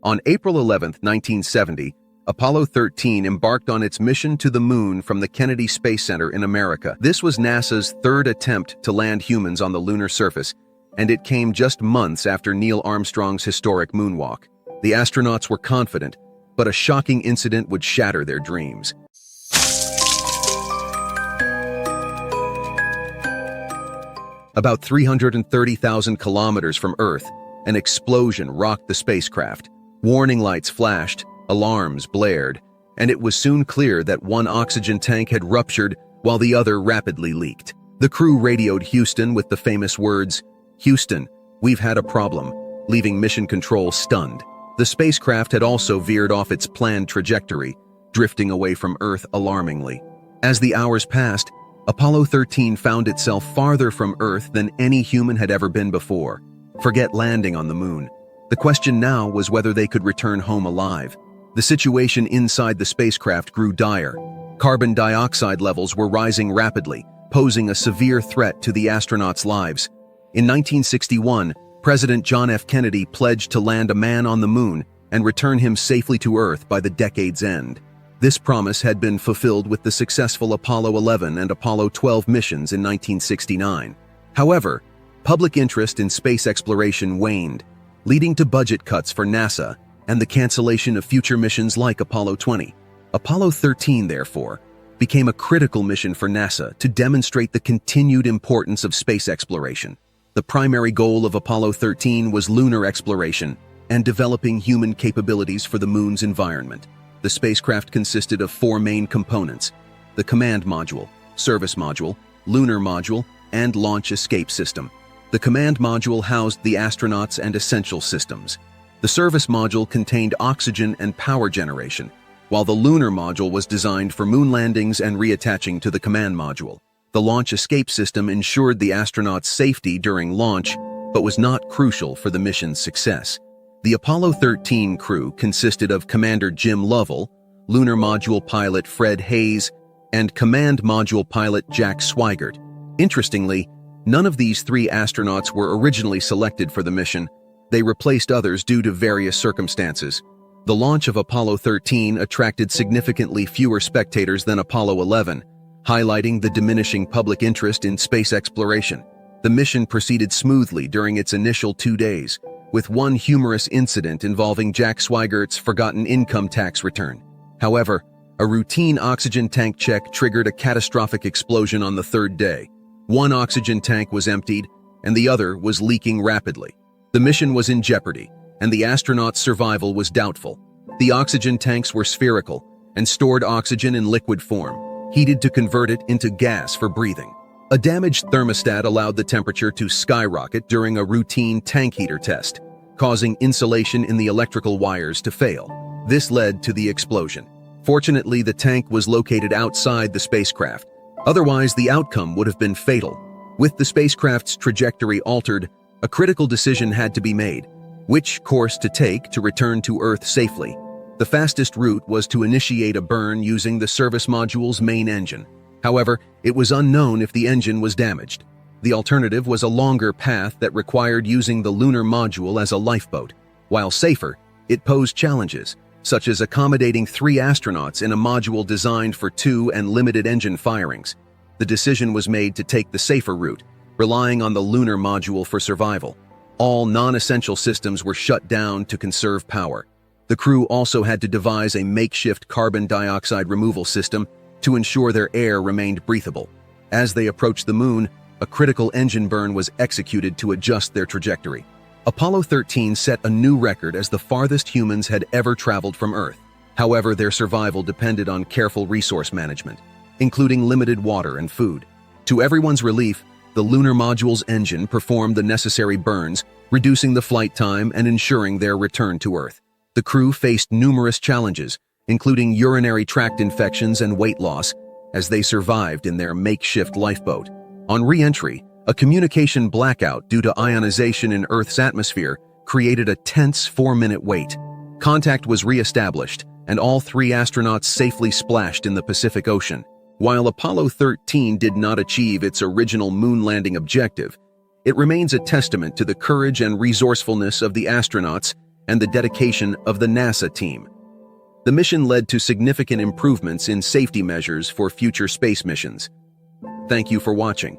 On April 11, 1970, Apollo 13 embarked on its mission to the moon from the Kennedy Space Center in America. This was NASA's third attempt to land humans on the lunar surface, and it came just months after Neil Armstrong's historic moonwalk. The astronauts were confident, but a shocking incident would shatter their dreams. About 330,000 kilometers from Earth, an explosion rocked the spacecraft. Warning lights flashed, alarms blared, and it was soon clear that one oxygen tank had ruptured while the other rapidly leaked. The crew radioed Houston with the famous words, "Houston, we've had a problem," leaving mission control stunned. The spacecraft had also veered off its planned trajectory, drifting away from Earth alarmingly. As the hours passed, Apollo 13 found itself farther from Earth than any human had ever been before. Forget landing on the moon. The question now was whether they could return home alive. The situation inside the spacecraft grew dire. Carbon dioxide levels were rising rapidly, posing a severe threat to the astronauts' lives. In 1961, President John F. Kennedy pledged to land a man on the moon and return him safely to Earth by the decade's end. This promise had been fulfilled with the successful Apollo 11 and Apollo 12 missions in 1969. However, public interest in space exploration waned, leading to budget cuts for NASA and the cancellation of future missions like Apollo 20. Apollo 13, therefore, became a critical mission for NASA to demonstrate the continued importance of space exploration. The primary goal of Apollo 13 was lunar exploration and developing human capabilities for the moon's environment. The spacecraft consisted of four main components: the command module, service module, lunar module, and launch escape system. The command module housed the astronauts and essential systems. The service module contained oxygen and power generation, while the lunar module was designed for moon landings and reattaching to the command module. The launch escape system ensured the astronauts' safety during launch, but was not crucial for the mission's success. The Apollo 13 crew consisted of Commander Jim Lovell, lunar module pilot Fred Hayes, and command module pilot Jack Swigert. Interestingly, none of these three astronauts were originally selected for the mission. They replaced others due to various circumstances. The launch of Apollo 13 attracted significantly fewer spectators than Apollo 11, highlighting the diminishing public interest in space exploration. The mission proceeded smoothly during its initial 2 days, with one humorous incident involving Jack Swigert's forgotten income tax return. However, a routine oxygen tank check triggered a catastrophic explosion on the third day. One oxygen tank was emptied, and the other was leaking rapidly. The mission was in jeopardy, and the astronauts' survival was doubtful. The oxygen tanks were spherical and stored oxygen in liquid form, heated to convert it into gas for breathing. A damaged thermostat allowed the temperature to skyrocket during a routine tank heater test, causing insulation in the electrical wires to fail. This led to the explosion. Fortunately, the tank was located outside the spacecraft. Otherwise, the outcome would have been fatal. With the spacecraft's trajectory altered, a critical decision had to be made: which course to take to return to Earth safely. The fastest route was to initiate a burn using the service module's main engine. However, it was unknown if the engine was damaged. The alternative was a longer path that required using the lunar module as a lifeboat. While safer, it posed challenges, such as accommodating 3 astronauts in a module designed for 2 and limited engine firings. The decision was made to take the safer route, relying on the lunar module for survival. All non-essential systems were shut down to conserve power. The crew also had to devise a makeshift carbon dioxide removal system to ensure their air remained breathable. As they approached the moon, a critical engine burn was executed to adjust their trajectory. Apollo 13 set a new record as the farthest humans had ever traveled from Earth. However, their survival depended on careful resource management, including limited water and food. To everyone's relief, the lunar module's engine performed the necessary burns, reducing the flight time and ensuring their return to Earth. The crew faced numerous challenges, including urinary tract infections and weight loss, as they survived in their makeshift lifeboat. On re-entry, a communication blackout due to ionization in Earth's atmosphere created a tense 4-minute wait. Contact was re-established, and all 3 astronauts safely splashed in the Pacific Ocean. While Apollo 13 did not achieve its original moon landing objective, it remains a testament to the courage and resourcefulness of the astronauts and the dedication of the NASA team. The mission led to significant improvements in safety measures for future space missions. Thank you for watching.